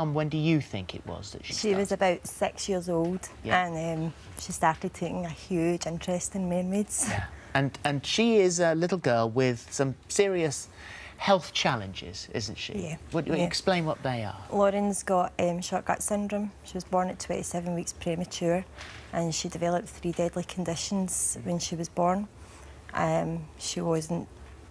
mum, when do you think it was that She was about 6 years old, Yeah. and she started taking a huge interest in mermaids. Yeah. And she is a little girl with some serious health challenges, isn't she? Yeah. Would you explain what they are? Lauren's got short gut syndrome. She was born at 27 weeks premature, and she developed 3 deadly conditions when she was born. She wasn't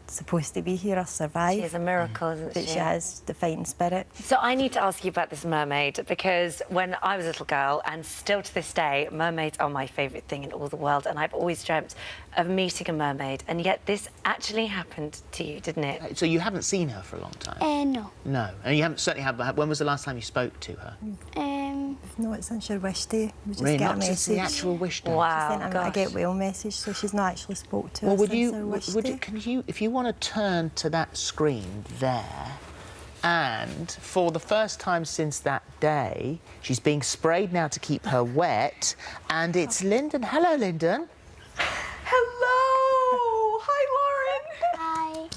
supposed to be here or survive. She is a miracle, isn't she? But she has the fighting spirit. So I need to ask you about this mermaid, because when I was a little girl, and still to this day, mermaids are my favourite thing in all the world, and I've always dreamt of meeting a mermaid, and yet this actually happened to you, didn't it? So you haven't seen her for a long time? No. No. And you haven't certainly have. When was the last time you spoke to her? No, it's since your wish day. We just Really, get a not message. since the actual wish day. Wow, She sent a get well message, so she's not actually spoke to Well, us would since you, her wish would day. you, can you, if you want to turn to that screen there, and for the first time since that day, she's being sprayed now to keep her wet, and it's Lyndon. Hello, Lyndon. Hello! Hi, Lauren! Hi.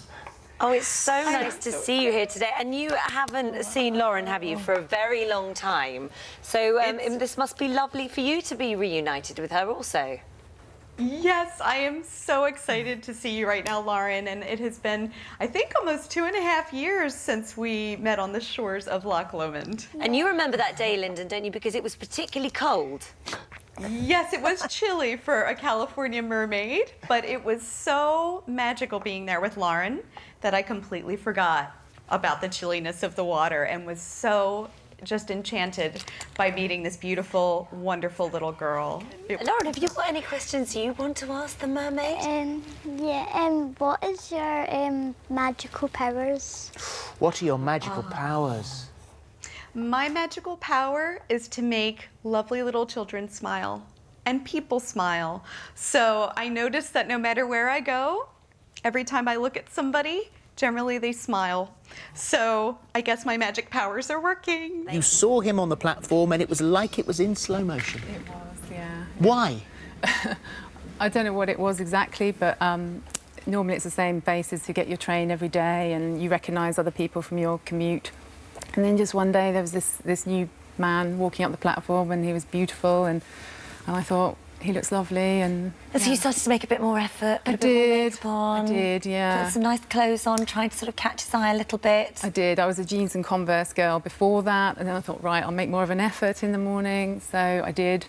Oh, it's so nice to see you here today. And you haven't seen Lauren, have you, for a very long time? So this must be lovely for you to be reunited with her also. Yes, I am so excited to see you right now, Lauren, and it has been, I think, almost 2.5 years since we met on the shores of Loch Lomond. And you remember that day, Lyndon, don't you? Because it was particularly cold. Yes, it was chilly for a California mermaid, but it was so magical being there with Lauren that I completely forgot about the chilliness of the water and was so just enchanted by meeting this beautiful, wonderful little girl. Lauren, have you got any questions you want to ask the mermaid? What is your magical powers? What are your magical powers? My magical power is to make lovely little children smile and people smile. So I notice that no matter where I go, every time I look at somebody, generally they smile. So I guess my magic powers are working. You saw him on the platform and it was like it was in slow motion. It was, yeah. Why? I don't know what it was exactly, but normally it's the same faces who get your train every day and you recognise other people from your commute. And then just one day there was this new man walking up the platform and he was beautiful and I thought, he looks lovely and... So you started to make a bit more effort, I did, yeah. Put some nice clothes on, trying to sort of catch his eye a little bit. I did. I was a jeans and Converse girl before that, and then I thought, right, I'll make more of an effort in the morning, so I did.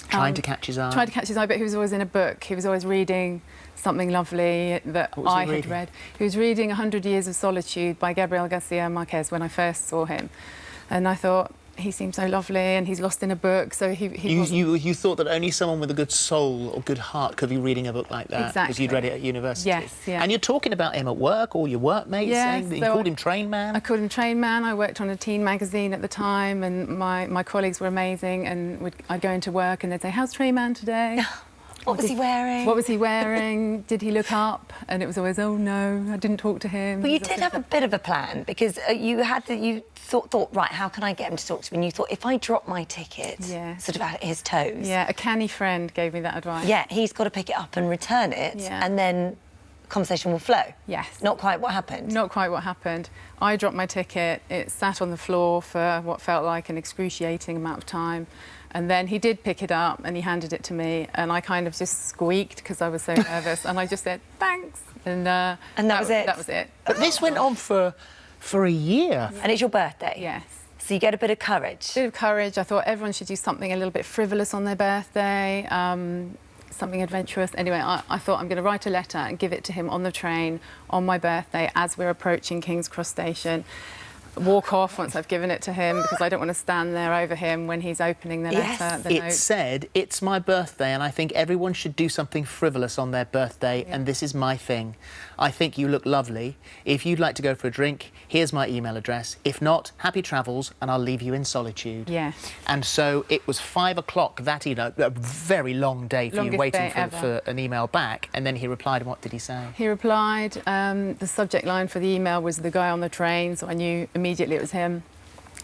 Trying to catch his eye? Tried to catch his eye, but he was always in a book. He was always reading something lovely that I had read. He was reading 100 Years of Solitude by Gabriel Garcia Marquez when I first saw him. And I thought, he seems so lovely and he's lost in a book, so you thought that only someone with a good soul or good heart could be reading a book like that? Exactly. Because you'd read it at university? Yes, yeah. And you're talking about him at work, or your workmates, saying that you called him Train Man? I called him Train Man. I worked on a teen magazine at the time and my colleagues were amazing, and I'd go into work and they'd say, how's Train Man today? What was he wearing? What was he wearing? Did he look up? And it was always, oh no, I didn't talk to him. Well, you did have a bit of a plan, because you thought, right, how can I get him to talk to me? And you thought, if I drop my ticket sort of at his toes... Yeah, a canny friend gave me that advice. Yeah, he's got to pick it up and return it, and then conversation will flow. Yes. Not quite what happened. Not quite what happened. I dropped my ticket, it sat on the floor for what felt like an excruciating amount of time. And then he did pick it up and he handed it to me, and I kind of just squeaked because I was so nervous, and I just said, thanks. And that was it? That was it. But this went on for a year. And it's your birthday? Yes. So you get a bit of courage? A bit of courage. I thought everyone should do something a little bit frivolous on their birthday, something adventurous. Anyway, I thought I'm going to write a letter and give it to him on the train on my birthday as we're approaching King's Cross Station. Walk off once I've given it to him, because I don't want to stand there over him when he's opening the letter. It said, it's my birthday and I think everyone should do something frivolous on their birthday, and this is my thing. I think you look lovely. If you'd like to go for a drink, here's my email address. If not, happy travels and I'll leave you in solitude. Yes. And so it was 5 o'clock that evening, a very long day for you, waiting for an email back, and then he replied, and what did he say? He replied, the subject line for the email was the guy on the train, so I knew immediately it was him.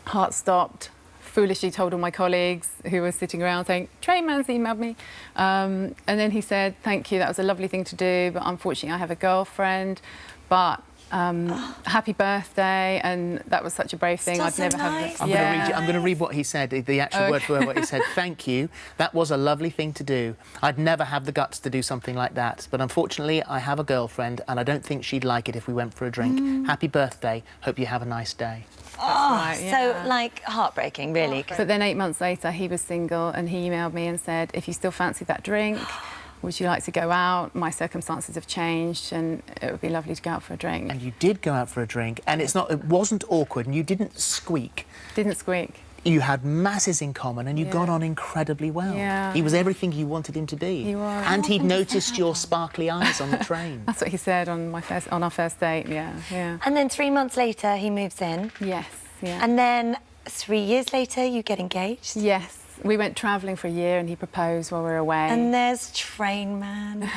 Heart stopped. Foolishly told all my colleagues who were sitting around saying, Train Man's emailed me. And then he said, thank you, that was a lovely thing to do, but unfortunately I have a girlfriend. But happy birthday, and that was such a brave thing. I've never had this. I'm going to read what he said, the actual word for word what he said. Thank you. That was a lovely thing to do. I'd never have the guts to do something like that, but unfortunately I have a girlfriend and I don't think she'd like it if we went for a drink. Happy birthday. Hope you have a nice day. So, like, heartbreaking, really. But then 8 months later, he was single and he emailed me and said, if you still fancy that drink, would you like to go out? My circumstances have changed and it would be lovely to go out for a drink. And you did go out for a drink, and it wasn't awkward, and you didn't squeak. Didn't squeak. You had masses in common, and you got on incredibly well. Yeah. He was everything you wanted him to be. He was. And he'd noticed your sparkly eyes on the train. That's what he said on our first date, yeah. And then 3 months later, he moves in. Yes, yeah. And then 3 years later, you get engaged. Yes. We went travelling for a year and he proposed while we were away. And there's Train Man.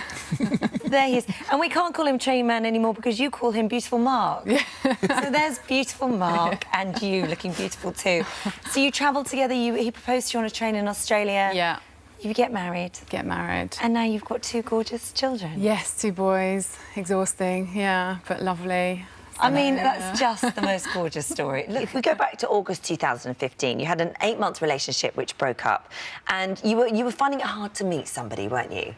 There he is. And we can't call him Train Man anymore because you call him Beautiful Mark. Yeah. So there's Beautiful Mark and you looking beautiful too. So you travelled together, he proposed to you on a train in Australia. Yeah. You get married. Get married. And now you've got 2 gorgeous children. Yes, 2 boys. Exhausting, yeah, but lovely. I mean, that's just the most gorgeous story. Look, if we go back to August 2015, you had an 8-month relationship which broke up, and you were finding it hard to meet somebody, weren't you?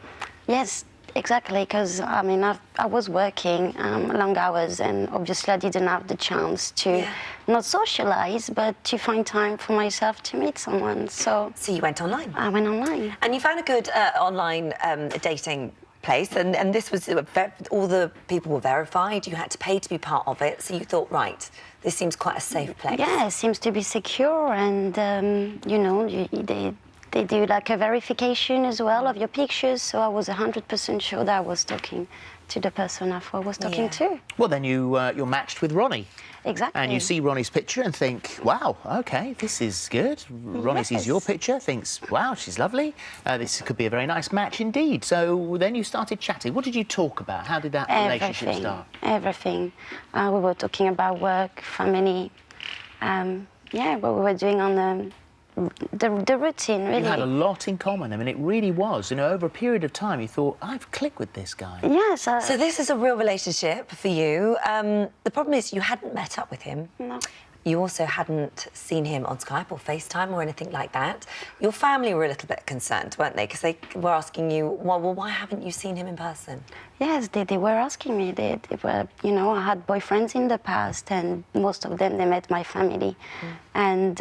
Yes, exactly, because, I mean, I was working long hours, and obviously I didn't have the chance to not socialise, but to find time for myself to meet someone, so... So you went online? I went online. And you found a good online dating place, and this was all the people were verified. You had to pay to be part of it, so you thought, right, this seems quite a safe place. Yeah, it seems to be secure, and you know, they do like a verification as well of your pictures. So I was 100% sure that I was talking to the person I thought I was talking to. Well, then you're matched with Ronnie. Exactly. And you see Ronnie's picture and think, wow, OK, this is good. Ronnie sees your picture, thinks, wow, she's lovely. This could be a very nice match indeed. So then you started chatting. What did you talk about? How did that relationship start? Everything. We were talking about work, family, yeah, what we were doing on the routine, really. You had a lot in common. I mean, it really was. You know, over a period of time, you thought, I've clicked with this guy. Yes. So this is a real relationship for you. The problem is you hadn't met up with him. No. You also hadn't seen him on Skype or FaceTime or anything like that. Your family were a little bit concerned, weren't they? Because they were asking you, well, why haven't you seen him in person? Yes, they were asking me. They were, you know, I had boyfriends in the past, and most of them, they met my family. And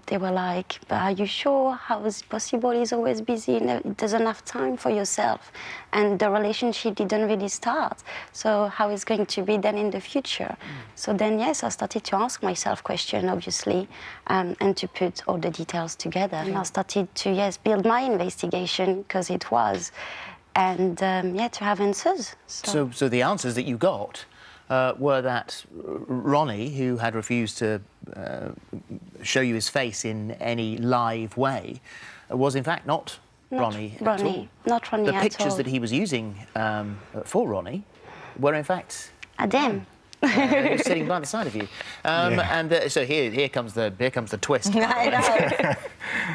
they were like, but are you sure? How is it possible? He's always busy. He doesn't have time for yourself. And the relationship didn't really start. So how is it going to be then in the future? So then, yes, I started to ask myself questions, obviously, and to put all the details together. And I started to, yes, build my investigation, because it was. And, yeah, to have answers. So the answers that you got were that Ronnie, who had refused to show you his face in any live way, was in fact not Ronnie at all. Not Ronnie at all. The pictures that he was using for Ronnie were in fact... Adam. Who's sitting by the side of you. And so here comes the twist. I know.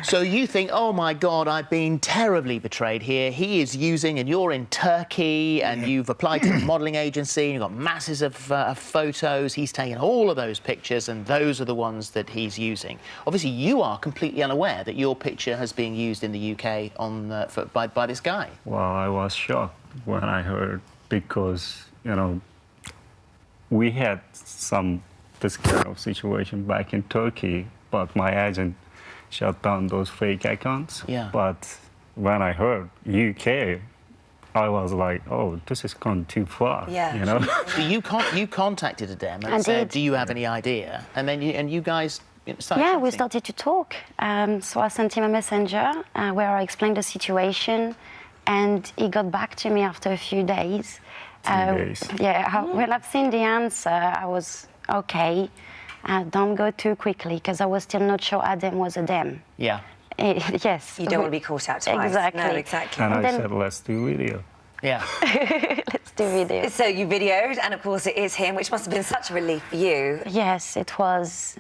So you think, oh my God, I've been terribly betrayed here. He is using, and you're in Turkey, and you've applied to a modelling agency, and you've got masses of photos. He's taken all of those pictures, and those are the ones that he's using. Obviously, you are completely unaware that your picture has been used in the UK by this guy. Well, I was shocked when I heard, because, you know, we had this kind of situation back in Turkey, but my agent shut down those fake accounts. Yeah. But when I heard UK, I was like, oh, this has gone too far. Yeah. You know. So you contacted Adem and said, do you have any idea? And then you guys started. Yeah, we started to talk. So I sent him a messenger where I explained the situation, and he got back to me after a few days. 2 days. Yeah, when I've seen the answer, I was okay. Don't go too quickly, because I was still not sure Adam was Adam. Yeah. Yes. You don't want to be caught out twice. Exactly. No, exactly. And I said, let's do video. Yeah. Let's do video. So you videoed, and of course it is him, which must have been such a relief for you. Yes, it was.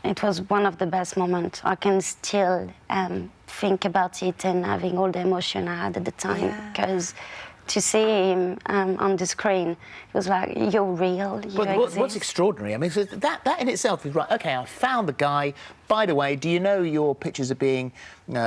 It was one of the best moments. I can still think about it and having all the emotion I had at the time, because to see him on the screen. It was like, you're real, you But what's exist. extraordinary, I mean, so that in itself is right. OK, I found the guy. By the way, do you know your pictures are being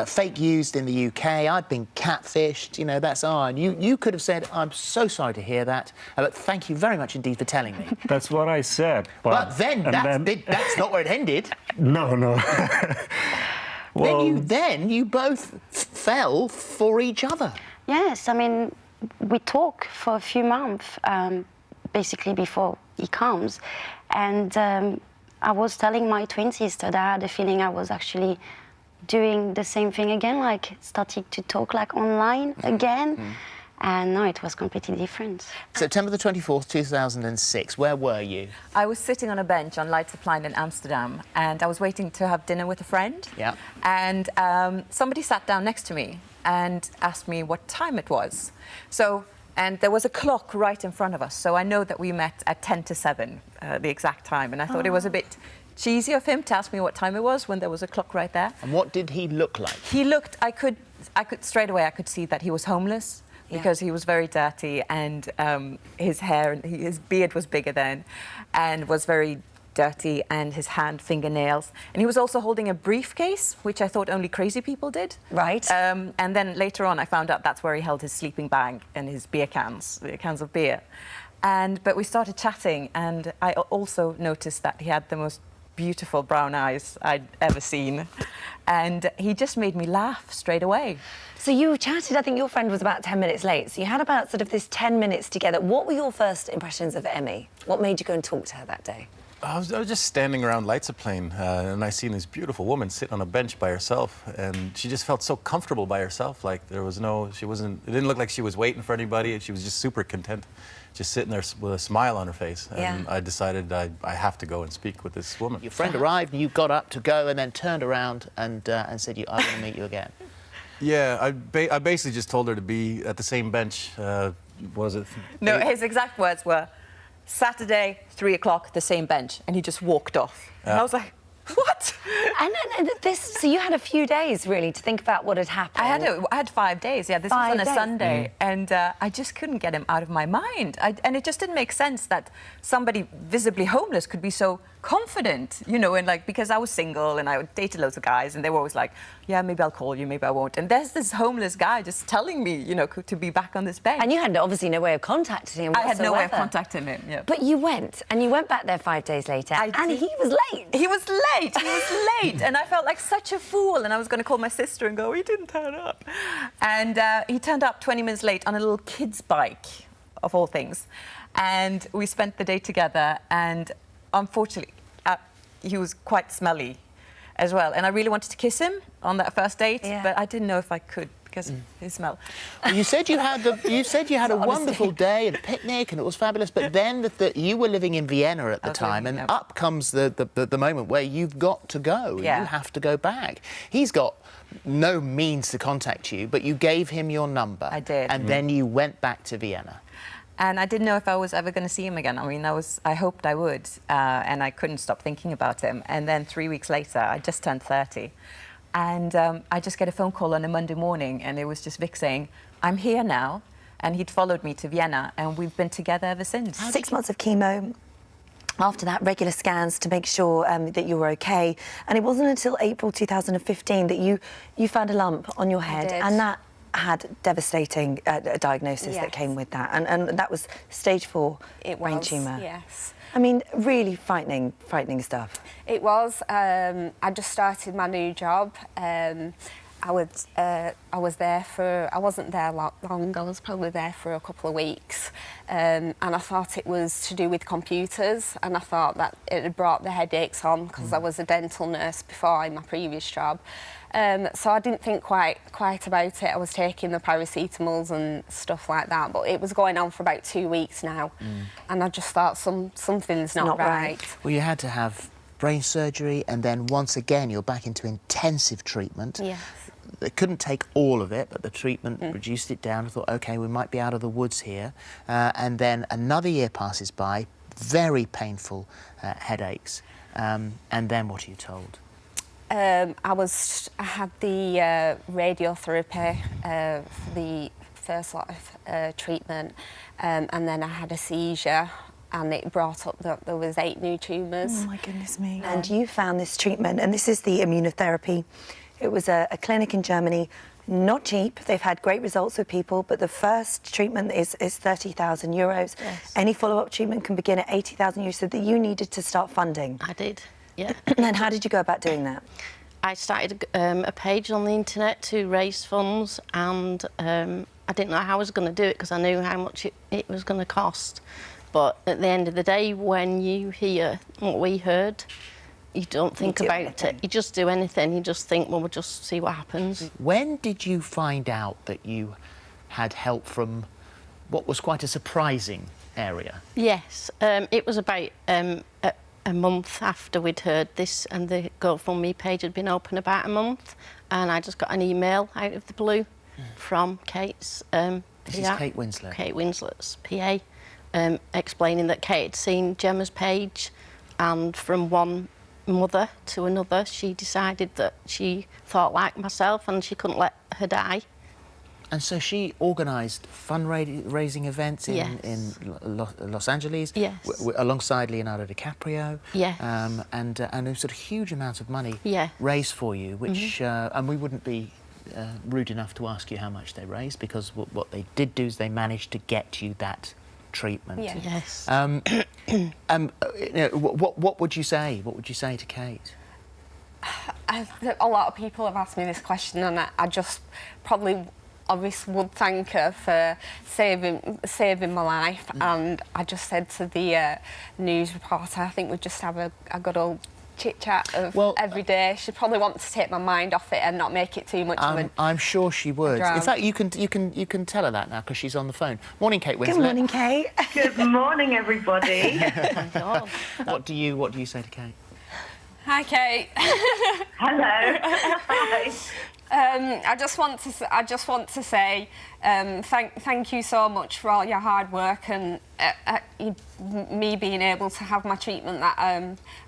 fake used in the UK? I've been catfished, you know, that's on. You could have said, I'm so sorry to hear that, but thank you very much indeed for telling me. That's what I said. But then that's not where it ended. No, no. Well, Then you both fell for each other. Yes, I mean, we talk for a few months, basically before he comes, and I was telling my twin sister that I had a feeling I was actually doing the same thing again, like starting to talk like online again, and no, it was completely different. September the 24th, 2006, where were you? I was sitting on a bench on Leidseplein in Amsterdam, and I was waiting to have dinner with a friend. Yeah. And somebody sat down next to me and asked me what time it was. And there was a clock right in front of us, so I know that we met at 10 to 7, the exact time, and I thought it was a bit cheesy of him to ask me what time it was when there was a clock right there. And what did he look like? He looked, I could straight away, I could see that he was homeless, because he was very dirty, and his hair and his beard was bigger then, and was very dirty, and his fingernails. And he was also holding a briefcase, which I thought only crazy people did. Right. And then later on, I found out that's where he held his sleeping bag and his beer cans, the cans of beer. But we started chatting, and I also noticed that he had the most beautiful brown eyes I'd ever seen. And he just made me laugh straight away. So you chatted, I think your friend was about 10 minutes late, so you had about sort of this 10 minutes together. What were your first impressions of Emmy? What made you go and talk to her that day? I was just standing around Leidseplein, and I seen this beautiful woman sit on a bench by herself, and she just felt so comfortable by herself. Like there was it didn't look like she was waiting for anybody, and she was just super content, just sitting there with a smile on her face. And I decided I have to go and speak with this woman. Your friend arrived, and you got up to go, and then turned around and said, I want to meet you again. Yeah, I basically just told her to be at the same bench. Was it? No, his exact words were, Saturday, 3 o'clock, the same bench, and he just walked off. And I was like, what? And so you had a few days, really, to think about what had happened. I had 5 days, yeah. This was on a Sunday, and I just couldn't get him out of my mind. And it just didn't make sense that somebody visibly homeless could be so confident, you know, and like, because I was single and I dated loads of guys, and they were always like, yeah, maybe I'll call you, maybe I won't. And there's this homeless guy just telling me, you know, to be back on this bench. And you had obviously no way of contacting him whatsoever. I had no way of contacting him, yeah. But you went back there 5 days later, and he was late. He was late, and I felt like such a fool, and I was going to call my sister and go, he didn't turn up. And he turned up 20 minutes late on a little kid's bike, of all things. And we spent the day together, and unfortunately, he was quite smelly as well. And I really wanted to kiss him on that first date, but I didn't know if I could because of his smell. Well, you said you had a wonderful day and a picnic, and it was fabulous. But then you were living in Vienna at the time, and up comes the moment where you've got to go. Yeah. You have to go back. He's got no means to contact you, but you gave him your number. I did. And then you went back to Vienna. And I didn't know if I was ever going to see him again. I mean, I hoped I would, and I couldn't stop thinking about him. And then 3 weeks later, I just turned 30. And I just get a phone call on a Monday morning, and it was just Vic saying, I'm here now. And he'd followed me to Vienna, and we've been together ever since. 6 months of chemo. After that, regular scans to make sure that you were OK. And it wasn't until April 2015 that you found a lump on your head. And that had devastating diagnosis that came with that. And that was stage 4 brain tumour. Yes. I mean, really frightening stuff. It was. I just started my new job. I was there for, I wasn't there long, I was probably there for a couple of weeks. And I thought it was to do with computers, and I thought that it had brought the headaches on because I was a dental nurse before in my previous job. So I didn't think quite about it. I was taking the paracetamols and stuff like that, but it was going on for about 2 weeks now. And I just thought something's not right. Well, you had to have brain surgery, and then once again you're back into intensive treatment. Yes. They couldn't take all of it, but the treatment reduced it down. I thought, OK, we might be out of the woods here. And then another year passes by, very painful headaches. And then what are you told? I had the radiotherapy for the first lot of treatment, and then I had a seizure, and it brought up that there was 8 new tumours. Oh my goodness me. And you found this treatment, and this is the immunotherapy. It was a clinic in Germany, not cheap. They've had great results with people, but the first treatment is 30,000 euros. Yes. Any follow-up treatment can begin at 80,000 euros, so that you needed to start funding. I did, yeah. And how did you go about doing that? I started a page on the internet to raise funds, and I didn't know how I was going to do it because I knew how much it was going to cost. But at the end of the day, when you hear what we heard, you don't think about it. You just do anything. You just think, well, we'll just see what happens. When did you find out that you had help from what was quite a surprising area? Yes, it was about a month after we'd heard this, and the GoFundMe page had been open about a month, and I just got an email out of the blue from Kate's This PA, is Kate Winslet. Kate Winslet's PA, explaining that Kate had seen Gemma's page, and from one mother to another, she decided that she thought like myself and she couldn't let her die. And so she organised fundraising events in, Yes. in Los Angeles, Yes. Alongside Leonardo DiCaprio, Yes. and a sort of huge amount of money Yeah. raised for you, which and we wouldn't be rude enough to ask you how much they raised, because what they did do is they managed to get you that treatment. Yeah. Yes. What would you say? What would you say to Kate? A lot of people have asked me this question, and I just probably obviously would thank her for saving my life. And I just said to the news reporter, I think we'd just have a good old chit chat of every day. She'd probably want to take my mind off it and not make it too much of a I'm sure she would. drama. In fact, you can tell her that now because she's on the phone. Morning, Kate Winslet. Good morning, Kate. Good morning, everybody. What do you say to Kate? Hi, Kate. Hello. Hi. I just want to say thank you so much for all your hard work and me being able to have my treatment that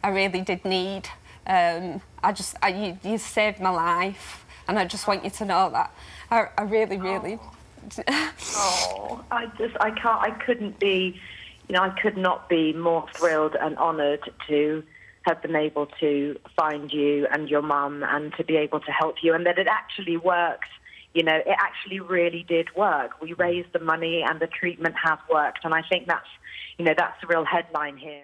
I really did need. You saved my life, and I just want you to know that I really. I couldn't be, I could not be more thrilled and honoured to have been able to find you and your mum and to be able to help you, and that it actually worked. It actually really did work. We raised the money and the treatment has worked, and I think that's the real headline here.